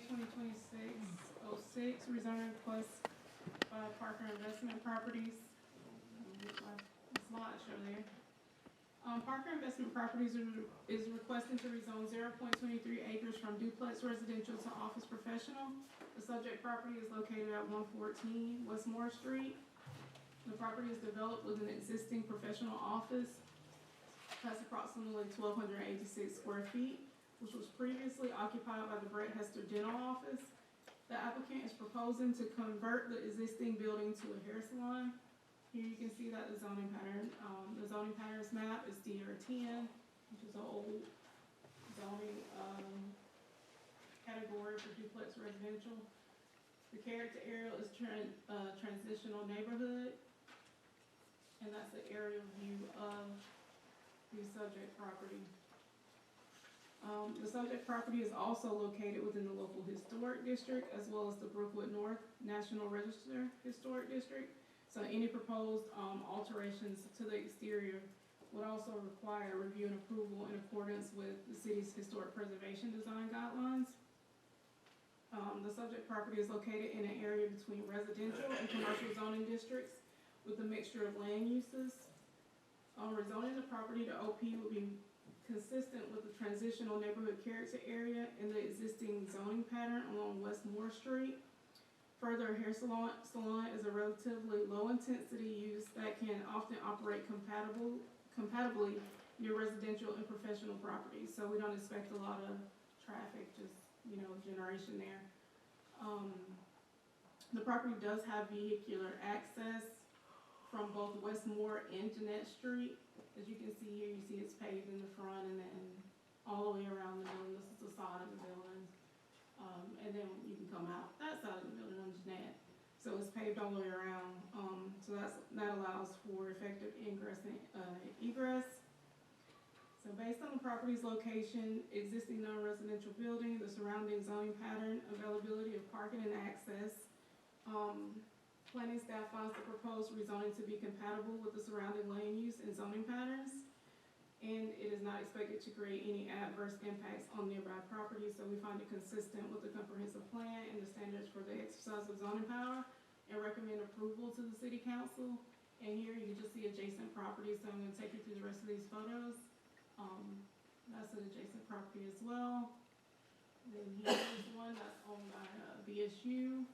VA-2026-06 rezone request by Parker Investment Properties. Slideshow there. Parker Investment Properties is requesting to rezone 0.23 acres from duplex residential to office professional. The subject property is located at 114 West Moore Street. The property is developed with an existing professional office. Has approximately 1,286 square feet, which was previously occupied by the Brett Hester Dental Office. The applicant is proposing to convert the existing building to a hair salon. Here you can see that the zoning pattern, the zoning patterns map is DR-10, which is an old zoning category for duplex residential. The character area is transitional neighborhood, and that's the aerial view of the subject property. The subject property is also located within the local historic district as well as the Brookwood North National Register Historic District. So any proposed alterations to the exterior would also require review and approval in accordance with the city's historic preservation design guidelines. The subject property is located in an area between residential and commercial zoning districts with a mixture of land uses. Rezoning the property to OP would be consistent with the transitional neighborhood character area and the existing zoning pattern along West Moore Street. Further, a hair salon is a relatively low-intensity use that can often operate compatibly near residential and professional properties. So we don't expect a lot of traffic, just, generation there. The property does have vehicular access from both Westmore and Jeanette Street. As you can see here, you see it's paved in the front and then all the way around the building. This is the side of the building. And then you can come out that side of the building on Jeanette. So it's paved all the way around. So that allows for effective ingress and egress. So based on the property's location, existing non-residential building, the surrounding zoning pattern, availability of parking and access, planning staff finds the proposed rezoning to be compatible with the surrounding land use and zoning patterns, and it is not expected to create any adverse impacts on nearby properties, so we find it consistent with the comprehensive plan and the standards for the exercise of zoning power, and recommend approval to the city council. And here you can just see adjacent properties, so I'm going to take you through the rest of these photos. That's an adjacent property as well. Then here's one that's owned by VSU.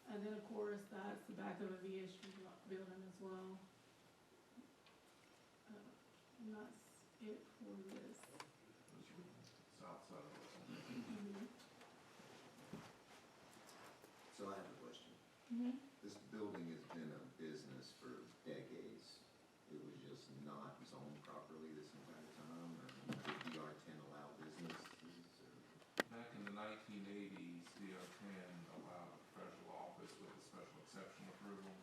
And then, of course, that's the back of a VSU building as well. And that's it for this. South side of So I have a question. This building has been a business for decades. It was just not zoned properly this entire time, or did DR-10 allow businesses? Back in the 1980s, DR-10 allowed a professional office with a special exception approval.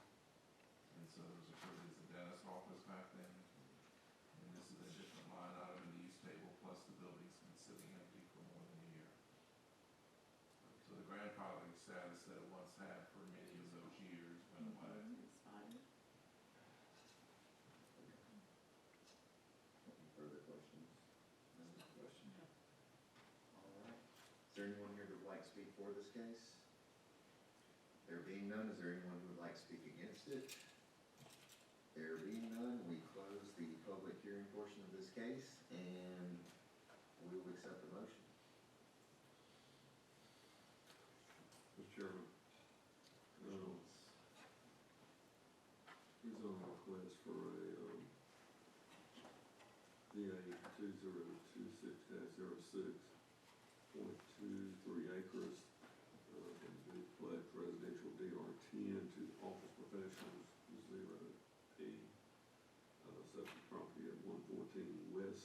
And so it was approved as a dentist office back then. And this is a different line item in the use table, plus the building's been sitting empty for more than a year. So the grandfathering status that it once had for many of those years went away. Any further questions? No question. All right. Is there anyone here who would like to speak for this case? There being none, is there anyone who would like to speak against it? There being none, we close the public hearing portion of this case, and we will accept the motion. Mr. Chairman, he's on a request for a VA-2026-06, 0.23 acres from duplex residential DR-10 to office professionals 0A. Subject property at 114 West